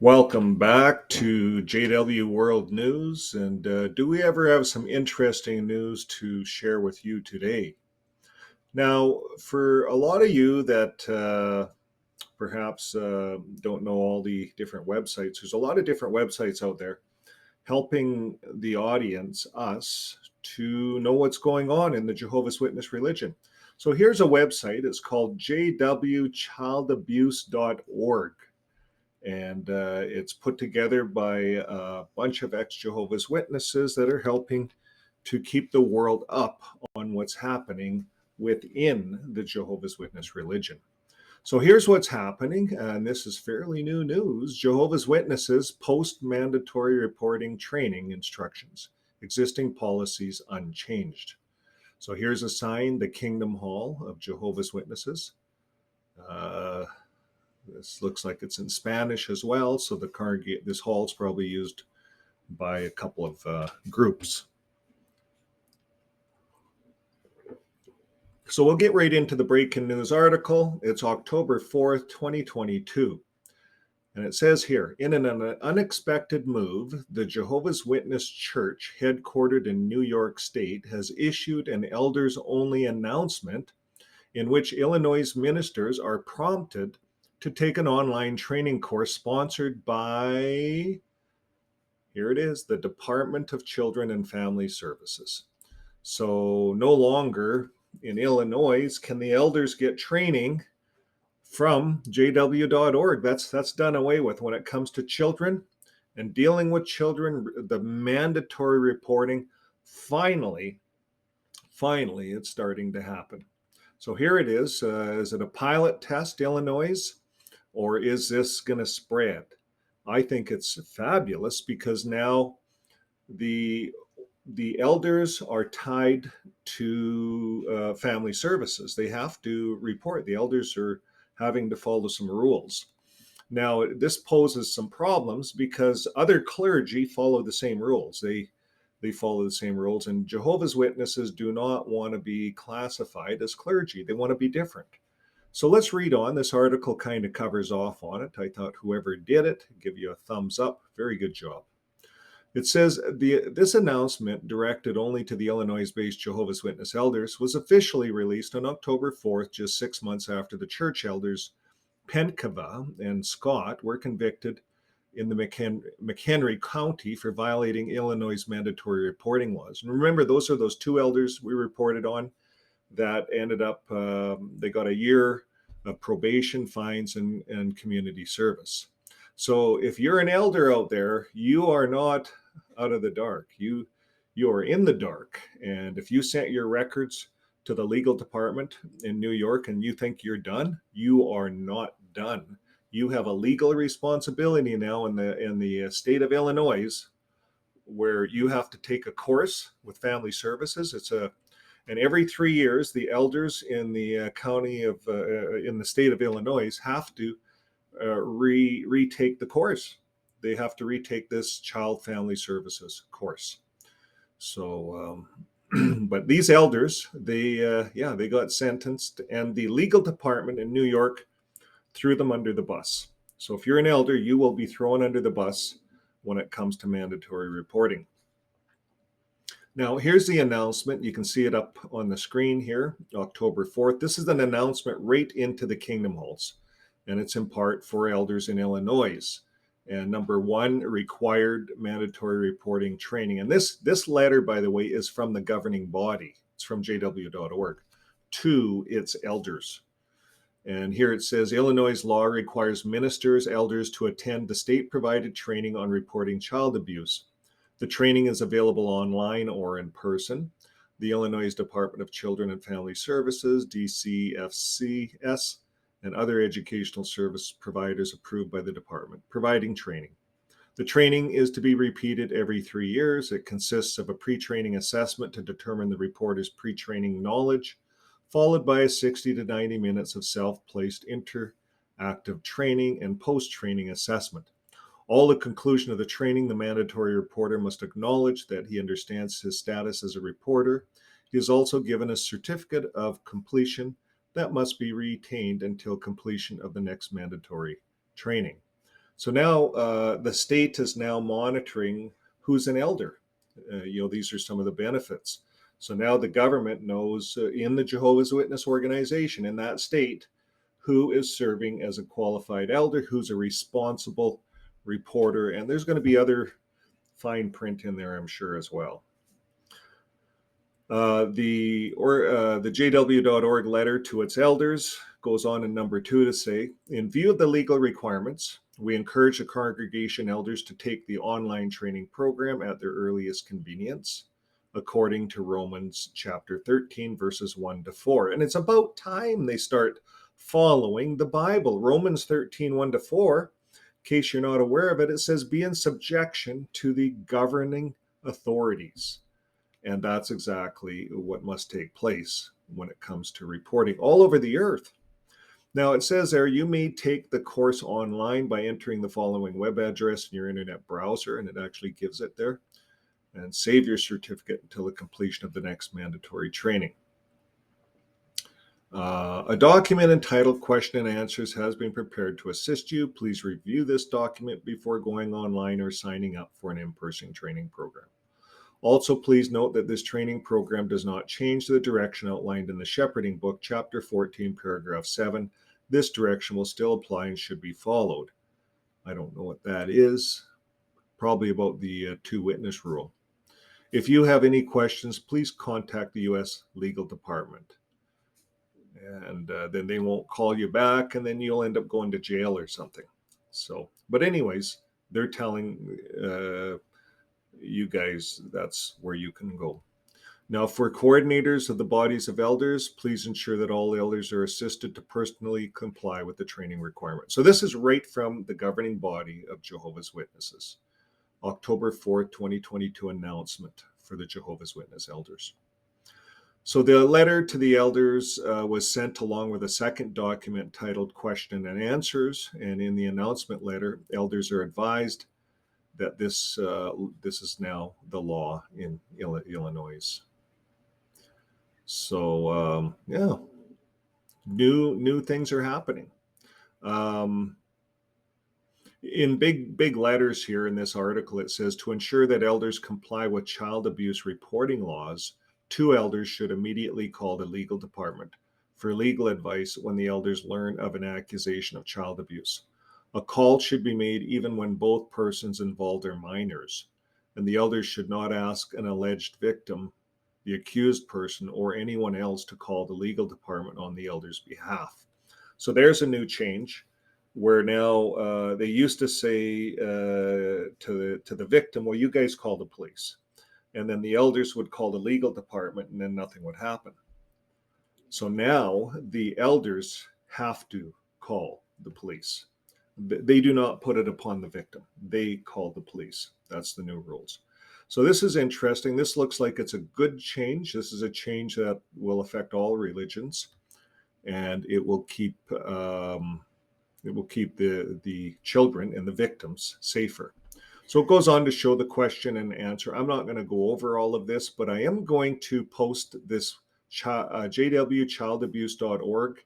Welcome back to JW World News. And do we ever have some interesting news to share with you today? Now, for a lot of you that perhaps don't know all the different websites, there's a lot of different websites out there helping the audience, us, to know what's going on in the Jehovah's Witness religion. So here's a website. It's called jwchildabuse.org. And it's put together by a bunch of ex-Jehovah's Witnesses that are helping to keep the world up on what's happening within the Jehovah's Witness religion. So here's what's happening, and this is fairly new news. Jehovah's Witnesses post-mandatory reporting training instructions, existing policies unchanged. So here's a sign, the Kingdom Hall of Jehovah's Witnesses. This looks like it's in Spanish as well, so this hall is probably used by a couple of groups. So we'll get right into the breaking news article. It's October 4th, 2022. And it says here, in an unexpected move, the Jehovah's Witness Church, headquartered in New York State, has issued an elders-only announcement in which Illinois ministers are prompted to take an online training course sponsored by, here it is, the Department of Children and Family Services. So no longer in Illinois can the elders get training from jw.org. That's done away with when it comes to children and dealing with children, the mandatory reporting. Finally, it's starting to happen. So here it is. Is it a pilot test, Illinois? Or is this going to spread? I think it's fabulous because now the elders are tied to family services. They have to report. The elders are having to follow some rules. Now, this poses some problems because other clergy follow the same rules. They follow the same rules, and Jehovah's Witnesses do not want to be classified as clergy. They want to be different. So let's read on. This article kind of covers off on it. I thought whoever did it, give you a thumbs up. Very good job. It says this announcement, directed only to the Illinois-based Jehovah's Witness elders, was officially released on October 4th, just 6 months after the church elders Penkava and Scott were convicted in the McHenry County for violating Illinois' mandatory reporting laws. And remember, those are those two elders we reported on that ended up, they got a year of probation, fines, and community service. So if you're an elder out there, you are not out of the dark. You are in the dark. And if you sent your records to the legal department in New York and you think you're done, you are not done. You have a legal responsibility now in the state of Illinois, where you have to take a course with Family Services. And every 3 years, the elders in the county of, in the state of Illinois have to retake the course. They have to retake this Child Family Services course. So, but these elders, they got sentenced, and the legal department in New York threw them under the bus. So if you're an elder, you will be thrown under the bus when it comes to mandatory reporting. Now, here's the announcement. You can see it up on the screen here, October 4th. This is an announcement right into the Kingdom Halls, and it's in part for elders in Illinois. And number one, required mandatory reporting training. And this letter, by the way, is from the governing body. It's from jw.org to its elders. And here it says, Illinois law requires ministers, elders to attend the state-provided training on reporting child abuse. The training is available online or in person. The Illinois Department of Children and Family Services, DCFCS, and other educational service providers approved by the department, providing training. The training is to be repeated every 3 years. It consists of a pre-training assessment to determine the reporter's pre-training knowledge, followed by 60 to 90 minutes of self-placed interactive training and post-training assessment. All the conclusion of the training, the mandatory reporter must acknowledge that he understands his status as a reporter. He is also given a certificate of completion that must be retained until completion of the next mandatory training. So now the state is now monitoring who's an elder. These are some of the benefits. So now the government knows in the Jehovah's Witness organization in that state who is serving as a qualified elder, who's a responsible reporter, and there's going to be other fine print in there, I'm sure, as well. The jw.org letter to its elders goes on in number 2 to say, in view of the legal requirements, we encourage the congregation elders to take the online training program at their earliest convenience, according to Romans chapter 13, verses 1 to 4. And it's about time they start following the Bible. Romans 13, 1 to 4, in case you're not aware of it, it says, be in subjection to the governing authorities. And that's exactly what must take place when it comes to reporting all over the earth. Now it says there, you may take the course online by entering the following web address in your internet browser, and it actually gives it there, and save your certificate until the completion of the next mandatory training. A document entitled Question and Answers has been prepared to assist you. Please review this document before going online or signing up for an in-person training program. Also, please note that this training program does not change the direction outlined in the Shepherding Book, Chapter 14, Paragraph 7. This direction will still apply and should be followed. I don't know what that is. Probably about the two-witness rule. If you have any questions, please contact the U.S. Legal Department. And then they won't call you back, and then you'll end up going to jail or something. So, but anyways, they're telling you guys that's where you can go. Now, for coordinators of the bodies of elders, please ensure that all elders are assisted to personally comply with the training requirements. So this is right from the governing body of Jehovah's Witnesses. October 4th, 2022 announcement for the Jehovah's Witness elders. So the letter to the elders was sent along with a second document titled Question and Answers. And in the announcement letter, elders are advised that this is now the law in Illinois. So yeah, new things are happening. In big letters here in this article, it says, to ensure that elders comply with child abuse reporting laws, 2 elders should immediately call the legal department for legal advice when the elders learn of an accusation of child abuse. A call should be made even when both persons involved are minors, and the elders should not ask an alleged victim, the accused person, or anyone else to call the legal department on the elder's behalf. So there's a new change where now they used to say to the victim, well, you guys call the police. And then the elders would call the legal department, and then nothing would happen. So now the elders have to call the police. They do not put it upon the victim. They call the police. That's the new rules. So this is interesting. This looks like it's a good change. This is a change that will affect all religions, and it will keep the children and the victims safer. So it goes on to show the question and answer. I'm not going to go over all of this, but I am going to post this jwchildabuse.org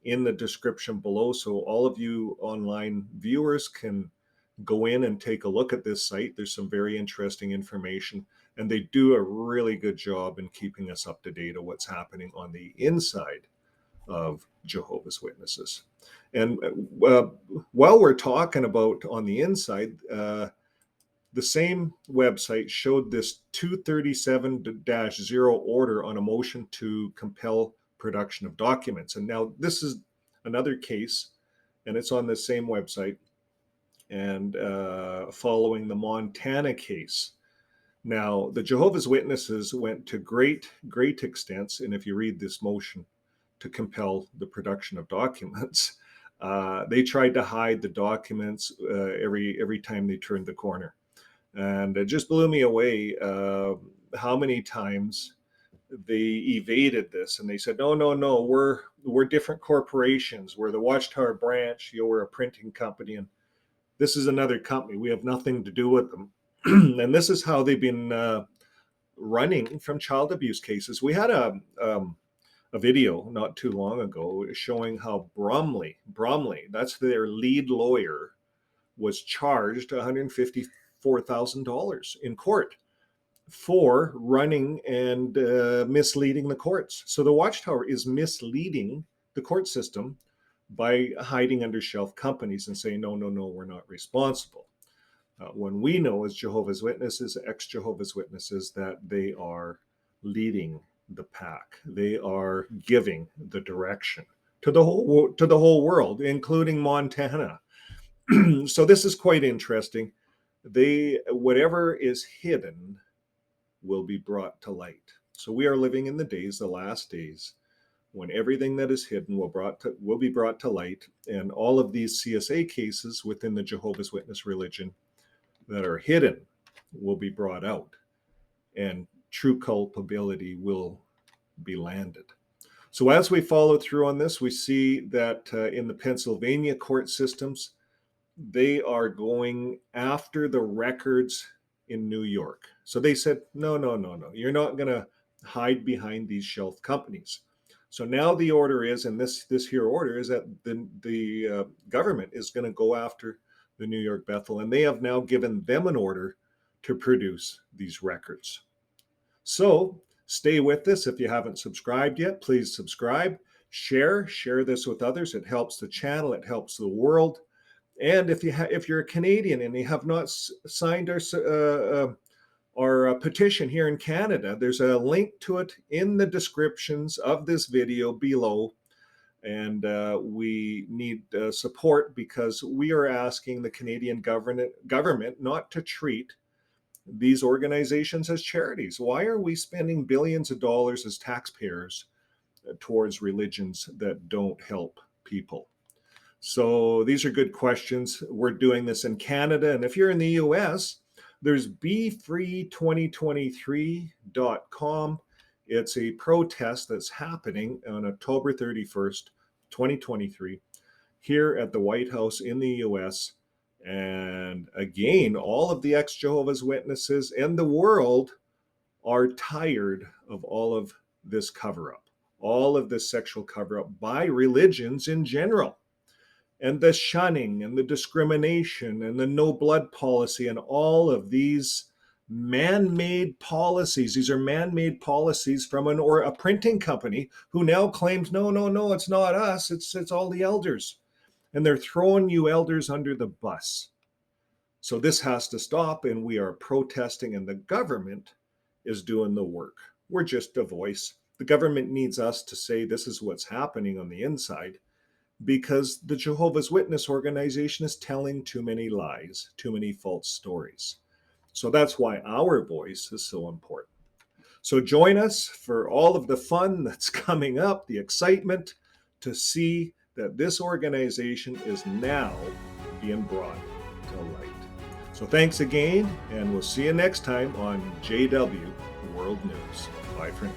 in the description below, so all of you online viewers can go in and take a look at this site. There's some very interesting information, and they do a really good job in keeping us up to date on what's happening on the inside of Jehovah's Witnesses. And while we're talking about on the inside, the same website showed this 237-0 order on a motion to compel production of documents. And now this is another case, and it's on the same website, and following the Montana case. Now, the Jehovah's Witnesses went to great extents, and if you read this motion to compel the production of documents, they tried to hide the documents every time they turned the corner. And it just blew me away how many times they evaded this, and they said, no, we're different corporations. We're the Watchtower branch. We're a printing company, and this is another company. We have nothing to do with them. And this is how they've been running from child abuse cases. We had a video not too long ago showing how Bromley, that's their lead lawyer, was charged $154,000 in court for running and misleading the courts. So the Watchtower is misleading the court system by hiding under shelf companies and saying, no, we're not responsible. When we know as Jehovah's Witnesses, ex-Jehovah's Witnesses, that they are leading the pack. They are giving the direction to the whole world, including Montana. So this is quite interesting. Whatever is hidden will be brought to light. So we are living in the last days, when everything that is hidden will be brought to light, and all of these CSA cases within the Jehovah's Witness religion that are hidden will be brought out, and true culpability will be landed. So as we follow through on this, we see that in the Pennsylvania court systems, they are going after the records in New York. So they said, no, you're not going to hide behind these shelf companies. So now the order is, and this here order is that the government is going to go after the New York Bethel, and they have now given them an order to produce these records. So stay with this. If you haven't subscribed yet, please subscribe, share this with others. It helps the channel, it helps the world. And if you're a Canadian and you have not signed our petition here in Canada, there's a link to it in the descriptions of this video below. And we need support, because we are asking the Canadian government not to treat these organizations as charities. Why are we spending billions of dollars as taxpayers towards religions that don't help people? So these are good questions. We're doing this in Canada. And if you're in the US, there's BeFree2023.com. It's a protest that's happening on October 31st, 2023, here at the White House in the US. And again, all of the ex-Jehovah's Witnesses and the world are tired of all of this cover-up, all of this sexual cover-up by religions in general, and the shunning and the discrimination and the no blood policy and all of these man-made policies. These are man-made policies from a printing company who now claims, no, it's not us, it's all the elders. And they're throwing you elders under the bus. So this has to stop, and we are protesting, and the government is doing the work. We're just a voice. The government needs us to say this is what's happening on the inside, because the Jehovah's Witness organization is telling too many lies, too many false stories. So that's why our voice is so important. So join us for all of the fun that's coming up, the excitement to see that this organization is now being brought to light. So thanks again, and we'll see you next time on JW World News. Bye for now.